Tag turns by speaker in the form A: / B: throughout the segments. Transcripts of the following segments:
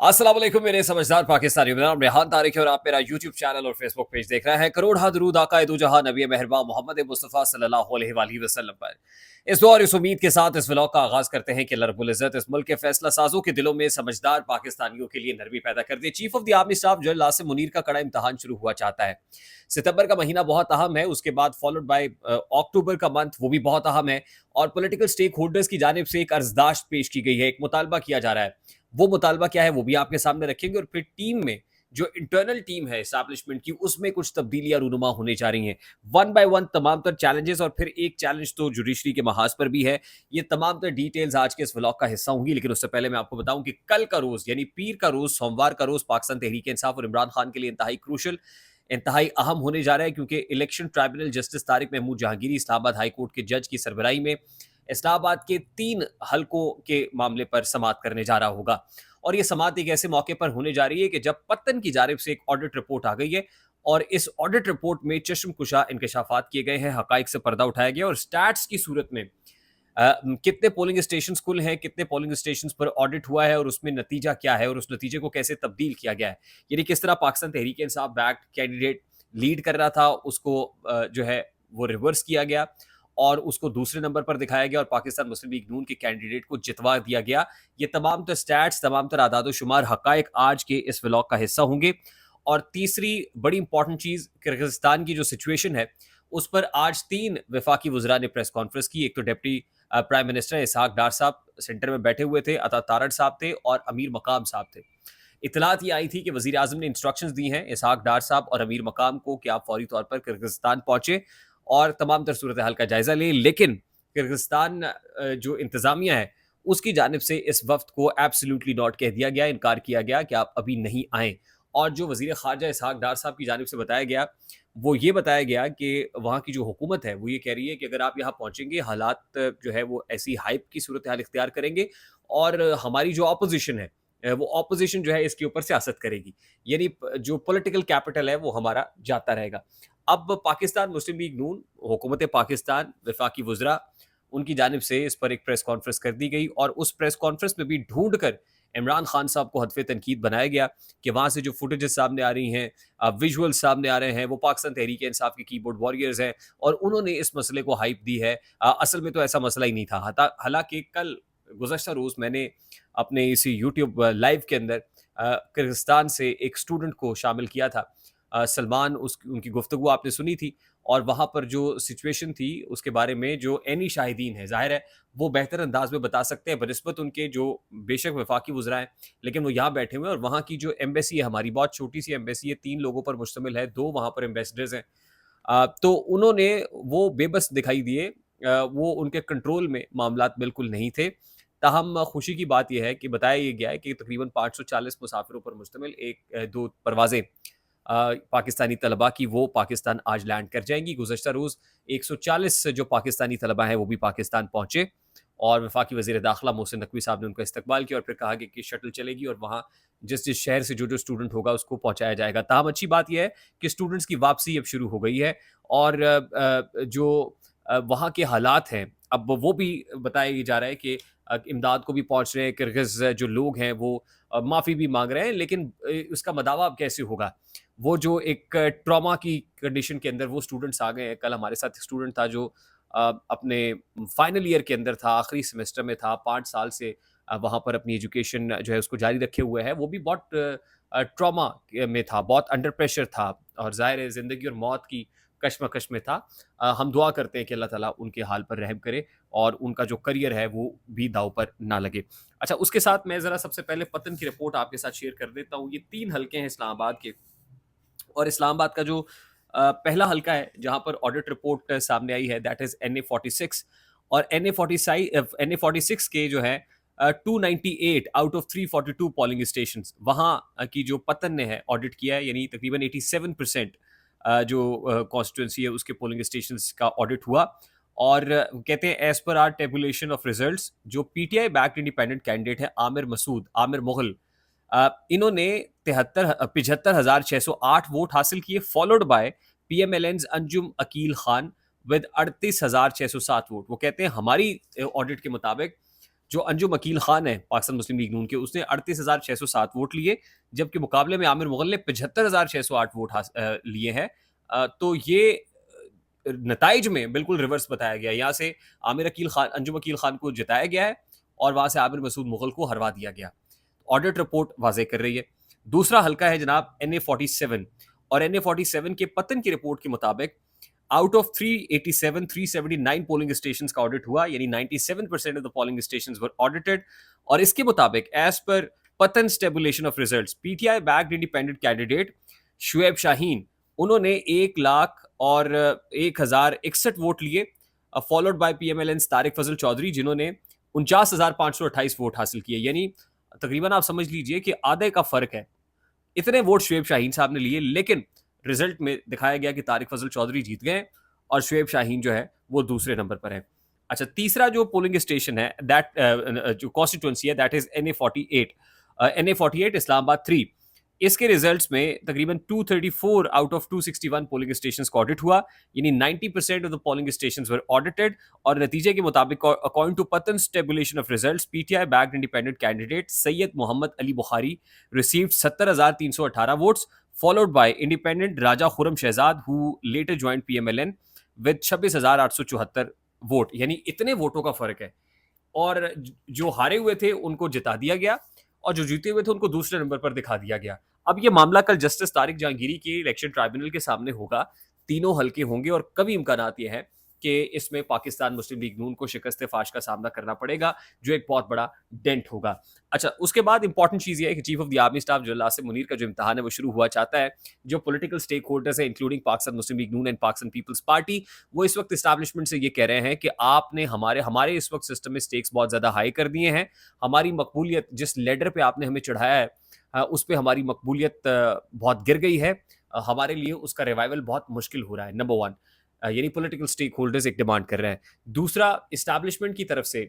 A: अस्सलाम वालेकुम मेरे समझदार पाकिस्तानियों। मेरा नाम रेहान तारिक है और आप मेरा यूट्यूब चैनल और फेसबुक पेज देख रहे हैं। करोड़ हा दरूद आका दो जहां नबी मेहरबान मोहम्मद मुस्तफ़ा सल्लल्लाहु अलैहि वसल्लम पर। इस दुआ और इस उम्मीद के साथ इस व्लॉग का आगाज करते हैं कि अल्लाह रब्बुल इज़्ज़त इस मुल्क के फैसला साजों के दिलों में समझदार पाकिस्तानियों के लिए नरमी पैदा कर दे। Chief of the army staff general Asim Munir का कड़ा इम्तहान शुरू हुआ चाहता है। सितंबर का महीना बहुत अहम है, उसके बाद फॉलोड बाय अक्टूबर का मंथ, वो भी बहुत अहम है। और पॉलिटिकल स्टेक होल्डर्स की जानिब से एक अर्जदाश्त पेश की गई है, एक मुतालबा किया जा रहा है। वो मुतालबा क्या है वो भी आपके सामने रखेंगे और फिर टीम में जो इंटरनल टीम है एस्टैब्लिशमेंट की उसमें कुछ तब्दीलियां रूनुमा होने जा रही हैं। वन बाय वन तमाम तर चैलेंजेस और फिर एक चैलेंज तो जुडिशरी के महाज पर भी है। ये तमाम तर डिटेल्स आज के इस व्लॉग का हिस्सा होंगी, लेकिन उससे पहले मैं आपको बताऊं कि कल का रोज यानी पीर का रोज, सोमवार का रोज पाकिस्तान तहरीक इंसाफ और इमरान खान के लिए इंतहाई क्रूशल, इंतहाई अहम होने जा रहा है, क्योंकि election tribunal justice Tariq Mahmood Jahangiri Islamabad high court के जज की सरबराही में इस्लामाबाद के 3 हलकों के मामले पर समाअत करने जा रहा होगा। और ये समाअत एक ऐसे मौके पर होने जा रही है कि जब पत्तन की जानिब से एक ऑडिट रिपोर्ट आ गई है और इस ऑडिट रिपोर्ट में चश्मकुशा इंकशाफात किए गए हैं, हकाइक से पर्दा उठाया गया और स्टैट्स की सूरत में कितने पोलिंग स्टेशन कुल हैं, कितने पोलिंग स्टेशन पर ऑडिट हुआ है और उसमें नतीजा क्या है और उस नतीजे को कैसे तब्दील किया गया है। यानी किस तरह Pakistan Tehreek Insaf backed candidate lead कर रहा था, उसको जो है वो रिवर्स किया गया और उसको दूसरे नंबर पर दिखाया गया और पाकिस्तान मुस्लिम लीग नून के कैंडिडेट को जितवा दिया गया। ये तमाम तर स्टैट्स, तमाम तर आदाद शुमार, हकायक आज के इस व्लॉग का हिस्सा होंगे। और तीसरी बड़ी इंपॉर्टेंट चीज, किर्गिस्तान की जो सिचुएशन है उस पर आज 3 वफाकी वज़रा ने प्रेस कॉन्फ्रेंस की। एक तो डिप्टी प्राइम मिनिस्टर इसहाक डार साहब सेंटर में बैठे हुए थे, अता तारड़ साहब थे और अमीर मकाम साहब थे। इतलात ये आई थी कि वजीर आजम ने इंस्ट्रक्शंस दी हैं इसहाक डार साहब और अमीर मकाम को कि आप फौरी तौर पर किर्गिस्तान पहुंचे और तमाम तर सूरत हाल का जायजा लें। लेकिन किर्गिस्तान जो इंतजामिया है उसकी जानिब से इस वक्त को एब्सोल्युटली नॉट कह दिया गया, इनकार किया गया कि आप अभी नहीं आएँ। और जो वजीर खारजा इसहाक डार साहब की जानिब से बताया गया, वो ये बताया गया कि वहाँ की जो हुकूमत है वो ये कह रही है कि अगर आप यहाँ पहुँचेंगे, हालात जो है वो ऐसी हाइप की सूरत हाल इख्तियार करेंगे और हमारी जो अपोजिशन है वो अपोजिशन जो है इसके ऊपर सियासत करेगी। यानी जो पॉलिटिकल कैपिटल है वो हमारा जाता रहेगा। अब पाकिस्तान मुस्लिम लीग नून, हुकूमत पाकिस्तान, वफाकी वज़रा, उनकी जानिब से इस पर एक प्रेस कॉन्फ्रेंस कर दी गई और उस प्रेस कॉन्फ्रेंस में भी ढूंढ कर इमरान खान साहब को हदफ तनकीद बनाया गया कि वहाँ से जो फुटेजेस सामने आ रही हैं, विजुअल सामने आ रहे हैं, वो पाकिस्तान तहरीक इंसाफ के कीबोर्ड वॉरियर्स हैं और उन्होंने इस मसले को हाइप दी है। असल में तो ऐसा मसला ही नहीं था। हालांकि कल गुज़श्ता रोज़ मैंने अपने इसी यूट्यूब लाइव के अंदर किर्गिस्तान से एक स्टूडेंट को शामिल किया था। सलमान, उनकी गुफ्तगू आपने सुनी थी और वहाँ पर जो सिचुएशन थी उसके बारे में जो एनी शाहिदीन है, ज़ाहिर है वो बेहतर अंदाज में बता सकते हैं बनिस्बत उनके जो बेशक वफाकी वज़रा हैं, लेकिन वो यहाँ बैठे हुए हैं। और वहाँ की जो एम्बेसी है, हमारी बहुत छोटी सी एम्बेसी है, 3 लोगों पर मुश्तमिल है, 2 वहाँ पर एम्बेसडर्स हैं। तो उन्होंने वो बेबस दिखाई दिए, वो उनके कंट्रोल में मामलात बिल्कुल नहीं थे। ताहम खुशी की बात यह है कि बताया ये गया है कि तकरीबन 540 मुसाफिरों पर मुश्तमिल 2 परवाज़ें पाकिस्तानी तलबा की वो पाकिस्तान आज लैंड कर जाएंगी। गुज़श्ता रोज़ 140 जो पाकिस्तानी तलबा हैं वो भी पाकिस्तान पहुँचे और वफाकी वज़ीर दाखिला मोहसिन नकवी साहब ने उनका इस्तकबाल किया और फिर कहा कि शटल चलेगी और वहाँ जिस जिस शहर से जो जो स्टूडेंट होगा उसको पहुँचाया जाएगा। ताहम अच्छी बात यह है कि स्टूडेंट्स की वापसी अब शुरू हो गई है और जो वहाँ के हालात हैं अब वो भी बताया जा रहा है कि इमदाद को भी पहुँच रहे हैं। किर्गिज़ जो लोग हैं वो माफ़ी भी मांग रहे हैं, लेकिन उसका मदावा अब कैसे होगा? वो जो एक ट्रॉमा की कंडीशन के अंदर वो स्टूडेंट्स आ गए हैं। कल हमारे साथ एक स्टूडेंट था जो अपने फाइनल ईयर के अंदर था, आखिरी सेमेस्टर में था, 5 साल से वहाँ पर अपनी एजुकेशन जो है उसको जारी रखे हुए है। वो भी बहुत ट्रॉमा में था, बहुत अंडर प्रेशर था और ज़ाहिर है ज़िंदगी और मौत की कशमकश में था। हम दुआ करते हैं कि अल्लाह ताला उनके हाल पर रहम करे और उनका जो करियर है वो भी दाँव पर ना लगे। अच्छा, उसके साथ मैं ज़रा सबसे पहले पतन की रिपोर्ट आपके साथ शेयर कर देता हूँ। ये 3 हलके हैं इस्लामाबाद के और इस्लामाबाद का जो पहला हल्का है जहाँ पर ऑडिट रिपोर्ट सामने आई है, दैट इज़ NA 46 और NA 46 के जो है 298 आउट ऑफ 342 पोलिंग स्टेशन वहाँ की जो पतन ने है ऑडिट किया है, यानी तकरीबन 87% जो कॉन्स्टिट्यूंसी है उसके पोलिंग स्टेशन का ऑडिट हुआ। और कहते हैं as per our tabulation of results जो PTI बैक्ड इंडिपेंडेंट कैंडिडेट है आमिर मुगल, इन्होंने 75,608 वोट हासिल किए, followed by PMLN's Anjum Aqeel Khan with 38,607 vote. वो कहते हैं हमारी ऑडिट के मुताबिक जो अंजुम अकील खान है पाकिस्तान मुस्लिम लीग नून के, उसने 38,607 वोट लिए, जबकि मुकाबले में आमिर मुगल ने 75,608 वोट लिए हैं। तो ये नताइज में बिल्कुल रिवर्स बताया गया। यहाँ से अंजुम अकील खान को जिताया गया है और वहां से आमिर मसूद मुगल को हरवा दिया गया। ऑडिट रिपोर्ट वाजे कर रही है। दूसरा हल्का है जनाब NA47, और NA47 के पतन की रिपोर्ट के मुताबिक आउट ऑफ 387 379 पोलिंग स्टेशन का ऑडिट हुआ, यानी 97% of the polling station were audited. और इसके मुताबिक एज पर पतन tabulation of results, PTI backed independent candidate Shoaib Shaheen, उन्होंने 1 लाख और 1,061 वोट लिए, followed by PMLN Tariq Fazal Chaudhry, जिन्होंने 49,528 वोट हासिल किए। यानी तकरीबन आप समझ लीजिए कि आधे का फर्क है। इतने वोट शुएब शाहीन साहब ने लिए, लेकिन रिजल्ट में दिखाया गया कि तारिक फजल चौधरी जीत गए और शुएब शाहीन जो है वो दूसरे नंबर पर है। अच्छा, तीसरा जो पोलिंग स्टेशन है, दैट जो कॉन्स्टिट्यूंसी है, दैट इज NA48 इस्लामाबाद 3। इसके रिजल्ट्स में तकरीबन 234 आउट ऑफ 261 पोलिंग स्टेशंस का ऑडिट हुआ, यानी 90% of the polling stations were audited. और नतीजे के मुताबिक अकॉर्डिंग टू पतन tabulation of results, PTI backed independent candidate Syed Mohammad Ali Bukhari received 70,318 votes, followed by independent Raja Khurram Shahzad who later joined PMLN with 26,874 vote. यानी इतने वोटों का फर्क है। और जो हारे हुए थे उनको जिता दिया गया और जो जीते हुए थे उनको दूसरे नंबर पर दिखा दिया गया। अब ये मामला कल जस्टिस तारिक जहांगीरी के इलेक्शन ट्राइब्यूनल के सामने होगा। तीनों हल्के होंगे और कभी इम्कानात ये है कि इसमें पाकिस्तान मुस्लिम लीग नून को शिकस्त फाश का सामना करना पड़ेगा, जो एक बहुत बड़ा डेंट होगा। अच्छा, उसके बाद इंपॉर्टेंट चीज़ ये है कि chief of the army staff general Asim Munir का जो इम्तहान है वो शुरू हुआ चाहता है। जो पॉलिटिकल स्टेक होल्डर्स है, इंक्लूडिंग पाकिस्तान मुस्लिम लीग नून एंड पाकिस्तान पीपल्स पार्टी, वो इस वक्त इस्टेब्लिशमेंट से ये कह रहे हैं कि आपने हमारे इस वक्त सिस्टम में स्टेक्स बहुत ज़्यादा हाई कर दिए हैं। हमारी मकबूलियत, जिस लेडर पे आपने हमें चढ़ाया है, उस पर हमारी मकबूलियत बहुत गिर गई है। हमारे लिए उसका रिवाइवल बहुत मुश्किल हो रहा है। नंबर वन, यानी पॉलिटिकल स्टेक होल्डर्स एक डिमांड कर रहे हैं। दूसरा, इस्टेब्लिशमेंट की तरफ से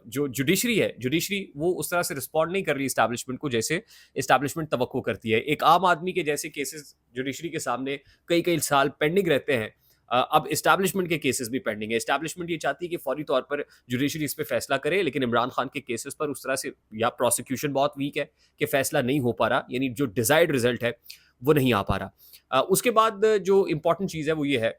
A: जो जुडिशरी वो उस तरह से रिस्पॉन्ड नहीं कर रही इस्टेब्लिशमेंट को जैसे इस्टेब्लिशमेंट तवक्को करती है। एक आम आदमी के जैसे केसेस जुडिशरी के सामने कई कई साल पेंडिंग रहते हैं, अब इस्टेब्लिशमेंट के केसेस भी पेंडिंग है। इस्टेब्लिशमेंट ये चाहती है कि फौरी तौर पर जुडिशरी इस पर फैसला करे, लेकिन इमरान खान के केसेस पर उस तरह से या प्रोसिक्यूशन बहुत वीक है कि फैसला नहीं हो पा रहा, यानी जो डिजायर्ड रिजल्ट है वो नहीं आ पा रहा। उसके बाद जो इंपॉर्टेंट चीज़ है वो ये है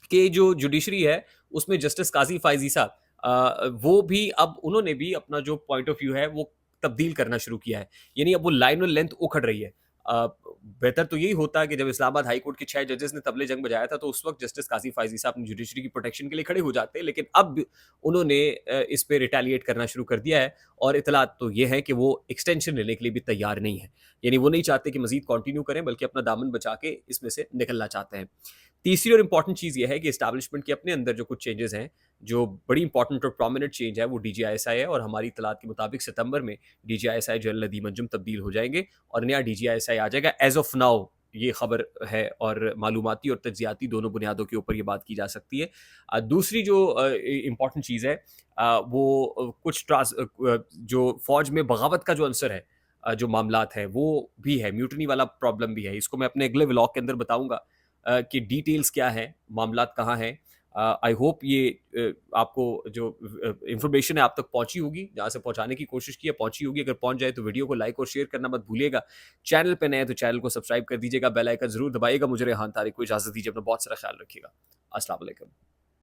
A: कि जो जुडिशरी है उसमें जस्टिस काजी फायजी साहब, वो भी अब उन्होंने भी अपना जो पॉइंट ऑफ व्यू है वो तब्दील करना शुरू किया है। यानी अब वो लाइन और लेंथ उखड़ रही है। बेहतर तो यही होता है कि जब इस्लामाबाद हाई कोर्ट के 6 जजेस ने तबले जंग बजाया था तो उस वक्त जस्टिस काजी फायजी साहब अपनी जुडिशरी की प्रोटेक्शन के लिए खड़े हो जाते, लेकिन अब उन्होंने इस पे रिटेलिएट करना शुरू कर दिया है। और इतलात तो ये है कि वो एक्सटेंशन लेने के लिए भी तैयार नहीं है, यानी वो नहीं चाहते कि मजीद कंटिन्यू करें, बल्कि अपना दामन बचा के इसमें से निकलना चाहते हैं। तीसरी और इंपॉर्टेंट चीज़ ये है कि एस्टैब्लिशमेंट के अपने अंदर जो कुछ चेंजेस हैं, जो बड़ी इंपॉर्टेंट और प्रोमिनेंट चेंज है वो DGISI है, और हमारी इतलात के मुताबिक सितंबर में DGISI जनरल नदीम अंजुम तब्दील हो जाएंगे और नया DGISI आ जाएगा। एज ऑफ नाउ ये खबर है, और मालूमाती और तज्जियाती दोनों बुनियादों के ऊपर ये बात की जा सकती है। दूसरी जो इंपॉर्टेंट चीज़ है, वो जो फौज में बगावत का जो अंसर है, जो मामलात है वो भी है, म्यूटनी वाला प्रॉब्लम भी है। इसको मैं अपने अगले व्लॉग के अंदर बताऊंगा कि डिटेल्स क्या है, मामलात कहाँ हैं। आई होप ये आपको जो इंफॉर्मेशन है आप तक पहुंची होगी, जहाँ से पहुंचाने की कोशिश की है पहुंची होगी। अगर पहुंच जाए तो वीडियो को लाइक और शेयर करना मत भूलिएगा। चैनल पे नए हैं तो चैनल को सब्सक्राइब कर दीजिएगा, बेल आइकन जरूर दबाइएगा। मुझे रेहान तारिक को इजाजत दीजिए, अपना बहुत सारा ख्याल रखिएगा। अस्सलाम वालेकुम।